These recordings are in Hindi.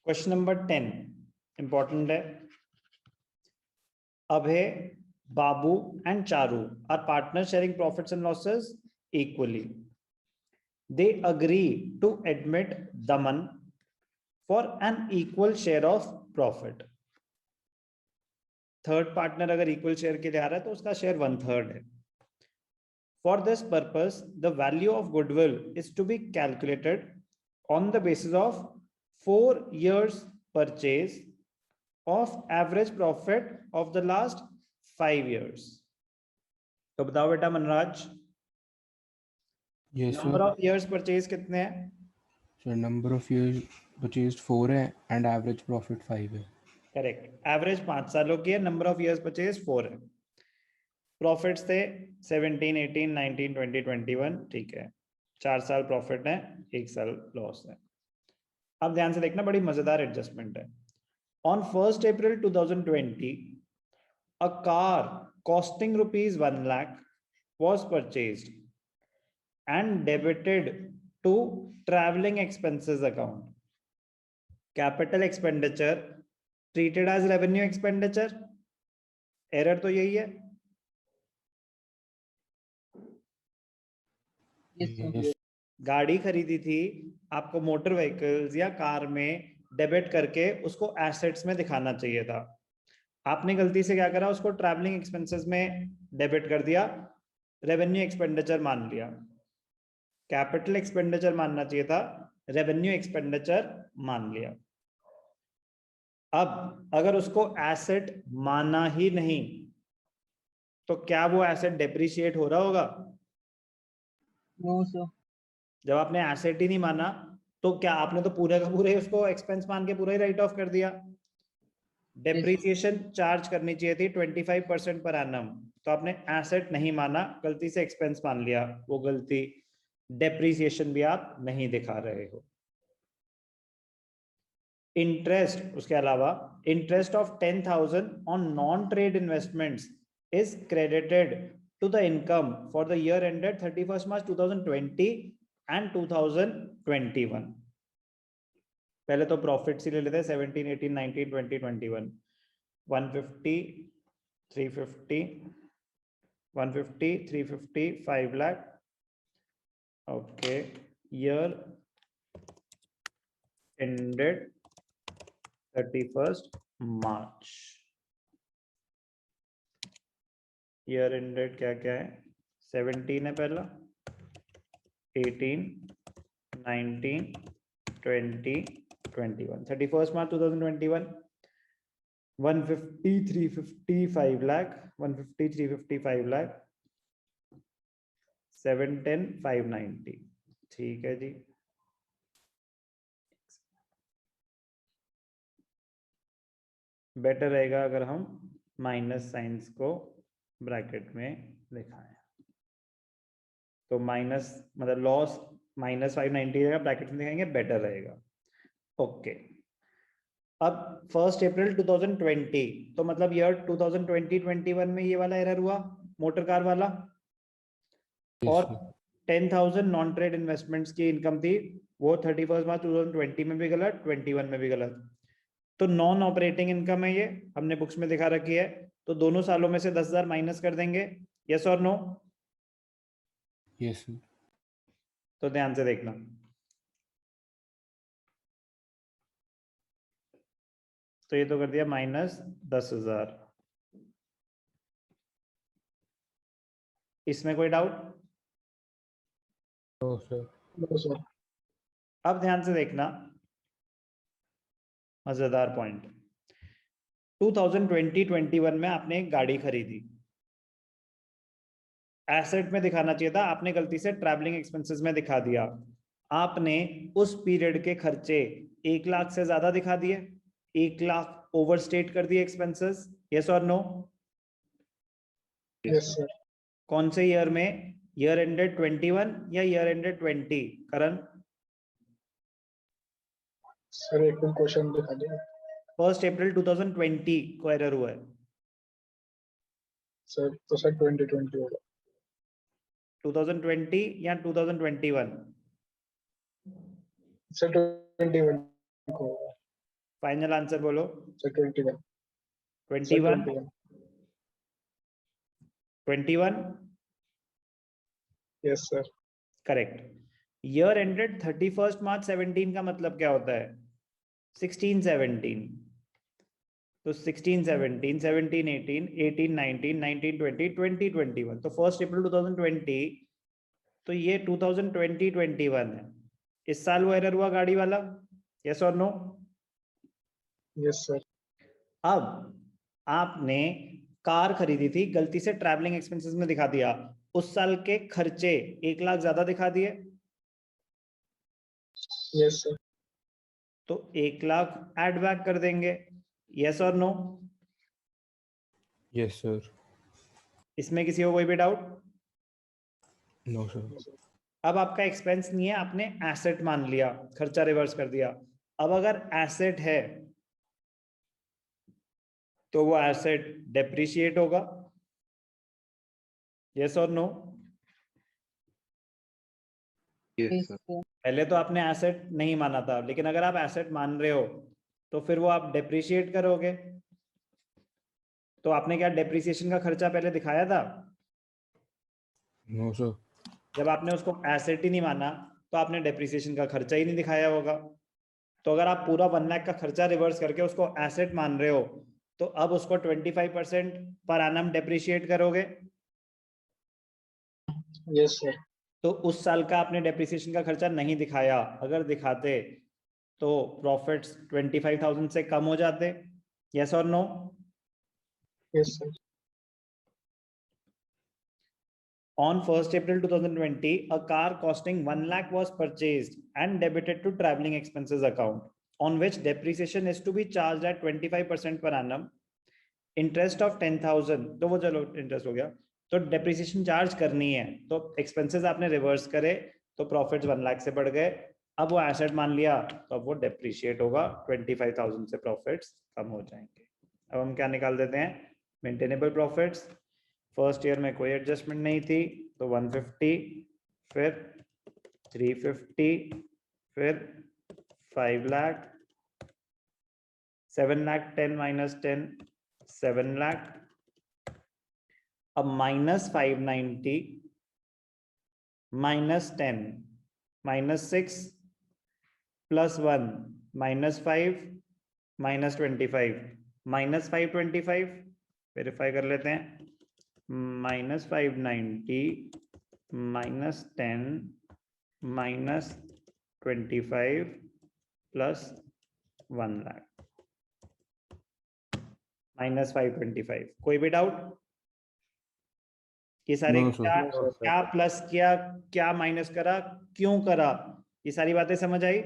क्वेश्चन नंबर 10 इंपॉर्टेंट है. Abhay, Babu and Charu are partners sharing profits and losses equally. They agree to admit Daman for an equal share of profit. Third partner अगर इक्वल शेयर के लिए आ रहा है तो उसका शेयर 1/3 है. For this purpose, the value of goodwill is to be calculated on the basis of 4 years purchase of average profit of the last 5 years. तो बताओ बेटा Manraj, number of years purchase कितने हैं? Sir number of years purchased 4 है एंड एवरेज प्रॉफिट 5 है. करेक्ट. एवरेज 5 सालों की है, नंबर ऑफ इयर्स परचेज 4 है. प्रॉफिट्स थे 17, 18, 19, 20, 21. ठीक है, 4 साल प्रॉफिट है, 1 साल लॉस है. अब ध्यान से देखना, बड़ी मजेदार एडजस्टमेंट है. On 1st April 2020 a car costing rupees 1 lakh was purchased and debited to traveling expenses account. Capital expenditure treated as revenue expenditure. Error तो यही है. गाड़ी खरीदी थी, आपको मोटर व्हीकल्स या कार में डेबिट करके उसको एसेट्स में दिखाना चाहिए था. आपने गलती से क्या करा, उसको ट्रैवलिंग एक्सपेंसेस में डेबिट कर दिया, रेवेन्यू एक्सपेंडिचर मान लिया. कैपिटल एक्सपेंडिचर मानना चाहिए था, रेवेन्यू एक्सपेंडिचर मान लिया. अब अगर उसको एसेट माना ही नहीं तो क्या वो एसेट डेप्रिशिएट हो रहा होगा? No sir. जब आपने एसेट ही नहीं माना तो क्या आपने तो पूरे का पूरे उसको एक्सपेंस मान के पूरा ही राइट ऑफ कर दिया. डेप्रिसिएशन चार्ज करनी चाहिए थी 25% पर एनम, तो आपने एसेट नहीं माना, गलती से एक्सपेंस मान लिया, वो गलती. डेप्रिसिएशन भी आप नहीं दिखा रहे हो. इंटरेस्ट, उसके अलावा interest of 10,000 on non trade investments is credited to the income for the year ended 31st March 2020 and 2021. पहले तो प्रॉफिट्स ही ले लेते हैं. 17, 18, 19, 20, 21. 150, 350, 150, 350, 5 lakh. Okay, year ended 31st March. Year ended क्या क्या है? 17 है पहला, 18, 19, 20, 21. 31st March 2021. 150, 350, 5 lakh. 150, 350, 5 lakh. 710, 590. ठीक है जी. बेटर रहेगा अगर हम माइनस साइंस को ब्रैकेट में लिखाएं. तो माइनस मतलब लॉस -590 रहेगा, ब्रैकेट में लिखाएंगे, बेटर रहेगा. ओके. अब 1st April 2020, तो मतलब ईयर 2020-21 में ये वाला एरर हुआ, मोटर कार वाला. और 10,000 नॉन ट्रेड इन्वेस्टमेंट्स की इनकम थी, वो 31st March 2020 में भी गलत, 21 में भी गलत. तो नॉन ऑपरेटिंग इनकम है, ये हमने बुक्स में दिखा रखी है. तो दोनों सालों में से 10,000 माइनस कर देंगे. यस और नो? यस. तो ध्यान से देखना. तो ये तो कर दिया -10,000. इसमें कोई doubt? No sir. No sir. अब ध्यान से देखना, मजेदार पॉइंट. 2020-21 में आपने एक गाड़ी खरीदी, एसेट में दिखाना चाहिए था, आपने गलती से ट्रैवलिंग एक्सपेंसेस में दिखा दिया. आपने उस पीरियड के खर्चे 1 लाख से ज्यादा दिखा दिए, 1 लाख ओवरस्टेट कर दिए एक्सपेंसेस. यस और नो? Yes sir. कौन से ईयर में? ईयर एंडेड 21 या ईयर एंडेड 20? करण, सर एक क्वेश्चन दिखा दिया. 1st April 2020 को एरर हुआ है. सर तो सर 2020 होगा 2020 या 2021? सर 21 को होगा फाइनल आंसर बोलो। Sir 21 sir 21 21 21 yes sir correct. Year ended 31 मार्च 17 का मतलब क्या होता है? 16 17। तो 16 17 17 18 18 19 19 20 20 21। तो 1 अप्रैल 2020, तो ये 2020 21 है। इस साल वो एरर हुआ गाड़ी वाला, यस और नो? यस सर अब आपने कार खरीदी थी, गलती से ट्रैवलिंग एक्सपेंसेस में दिखा दिया, उस साल के खर्चे 1 लाख ज्यादा दिखा दिए, यस सर तो 1 लाख ऐड बैक कर देंगे, यस और नो? Yes sir. इसमें किसी को कोई भी डाउट? No sir. अब आपका एक्सपेंस नहीं है, आपने एसेट मान लिया, खर्चा रिवर्स कर दिया। अब अगर एसेट है तो वो एसेट डेप्रिशिएट होगा, यस और नो? Yes sir. पहले तो आपने एसेट नहीं माना था, लेकिन अगर आप एसेट मान रहे हो तो फिर वो आप डेप्रिशिएट करोगे। तो आपने क्या डेप्रिसिएशन का खर्चा पहले दिखाया था? No sir. जब आपने उसको एसेट ही नहीं माना तो आपने डेप्रिसिएशन का खर्चा ही नहीं दिखाया होगा। तो अगर आप पूरा 1 लाख का खर्चा रिवर्स करके उसको एसेट मान रहे हो, तो अब उसको 25% पर एनम डेप्रिशिएट करोगे। यस सर तो उस साल का आपने डेप्रिसिएशन का खर्चा नहीं दिखाया, अगर दिखाते तो प्रॉफिट्स 25,000 से कम हो जाते, यस और no? Yes sir On 1st April 2020, a car costing 1 lakh was purchased and debited to traveling expenses account, on which depreciation is to be charged at 25% per annum. Interest of 10,000, तो वो चलो इंटरेस्ट हो गया, तो डेप्रिसिएशन चार्ज करनी है, तो एक्सपेंसेस आपने रिवर्स करे तो प्रॉफिट्स 1 लाख से बढ़ गए। अब वो एसेट मान लिया तो अब वो डेप्रिशिएट होगा, 25,000 से प्रॉफिट्स कम हो जाएंगे। अब हम क्या निकाल देते हैं? Maintainable profits. फर्स्ट ईयर में कोई एडजस्टमेंट नहीं थी, तो 150, फिर 350, फिर 5 लाख, 7 लाख 10 माइनस 10 7 लाख। अब -590 -10 -6 +1 -5 -25 -525 वेरीफाई कर लेते हैं। -590 -10 -25 +1 लाख -525। कोई भी डाउट? ये सारे No, sir. क्या No, sir. क्या प्लस किया, क्या माइनस करा, क्यों करा, ये सारी बातें समझ आई?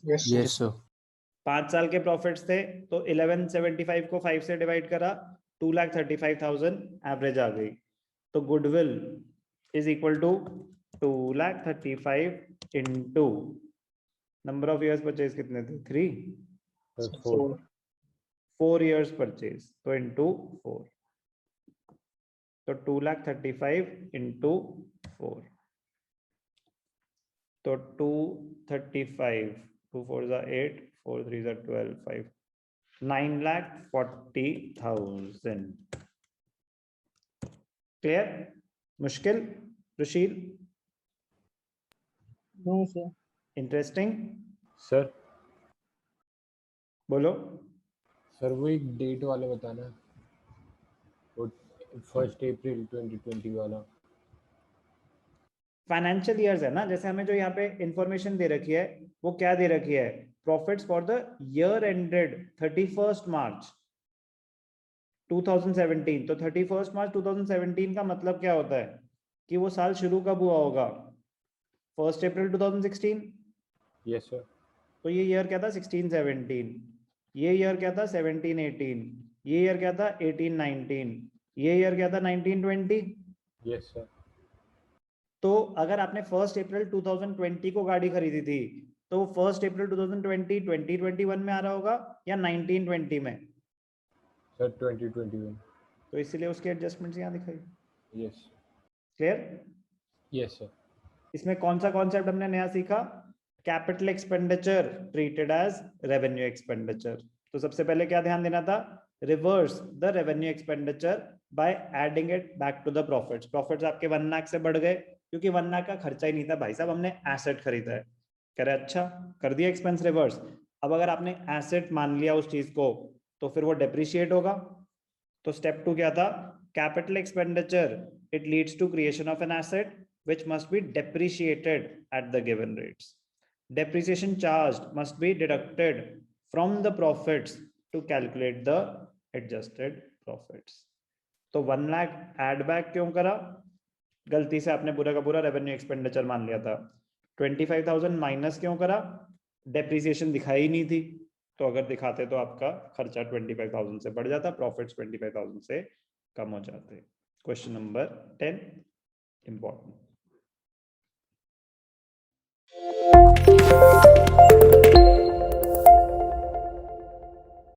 Yes Yes sir. 5 साल के प्रॉफिट्स थे, तो 1175 को 5 से डिवाइड करा, 2,35,000 एवरेज आ गई। तो goodwill is equal to 2,35,000 into number of years purchase कितने थे? 3 4 4 इयर्स परचेज, तो इनटू 4, तो 2,35,000 इनटू 4, तो 235, 2 4 8, 4 3 12, 5 9,40,000। क्लियर? मुश्किल? Rushil? No sir interesting? Sir बोलो। सर वो एक डेट वाला बताना, वो 1 अप्रैल 2020 वाला। फाइनेंशियल ईयर्स है ना, जैसे हमें जो यहाँ पे इंफॉर्मेशन दे रखी है वो क्या दे रखी है? Profits for the year ended 31 मार्च 2017। तो 31 मार्च 2017 का मतलब क्या होता है कि वो साल शुरू कब हुआ होगा? 1 अप्रैल 2016। Yes sir. तो ये ईयर क्या था? 16 17। ये ईयर क्या था? 17 18। ये ईयर क्या था? 18 19। ये ईयर क्या था? 19 20। Yes sir. तो अगर आपने 1 अप्रैल 2020 को गाड़ी खरीदी थी, तो 1 अप्रैल 2020 2021 में आ रहा होगा या 1920 में? सर 2021। तो इसीलिए उसकी एडजस्टमेंट्स यहाँ दिखाई। Yes clear? Yes sir. इसमें कौन सा कॉन्सेप्ट हमने नया सीखा? Capital expenditure treated as revenue expenditure. तो सबसे पहले क्या ध्यान देना था? Reverse the revenue expenditure by adding it back to the profits. Profits आपके 1 लाख से बढ़ गए क्योंकि 1 लाख का खर्चा ही नहीं था भाई साहब, हमने एसेट खरीदा है। कह रहे अच्छा कर दिया एक्सपेंस रिवर्स। अब अगर आपने एसेट मान लिया उस चीज को तो फिर वो डेप्रिशिएट होगा। तो स्टेप 2 क्या था? Capital expenditure it leads to creation of an asset which must be depreciated at the given rates. Depreciation charged must be deducted from the profits to calculate the adjusted profits. तो 1 लाख एड बैक क्यों करा? गलती से आपने पूरा का पूरा रेवेन्यू एक्सपेंडिचर मान लिया था। 25,000 माइनस क्यों करा? डेप्रिसिएशन दिखाई ही नहीं थी। तो अगर दिखाते तो आपका खर्चा 25,000 से बढ़ जाता, प्रॉफिट्स 25,000 से कम हो जाते। Question number 10 important.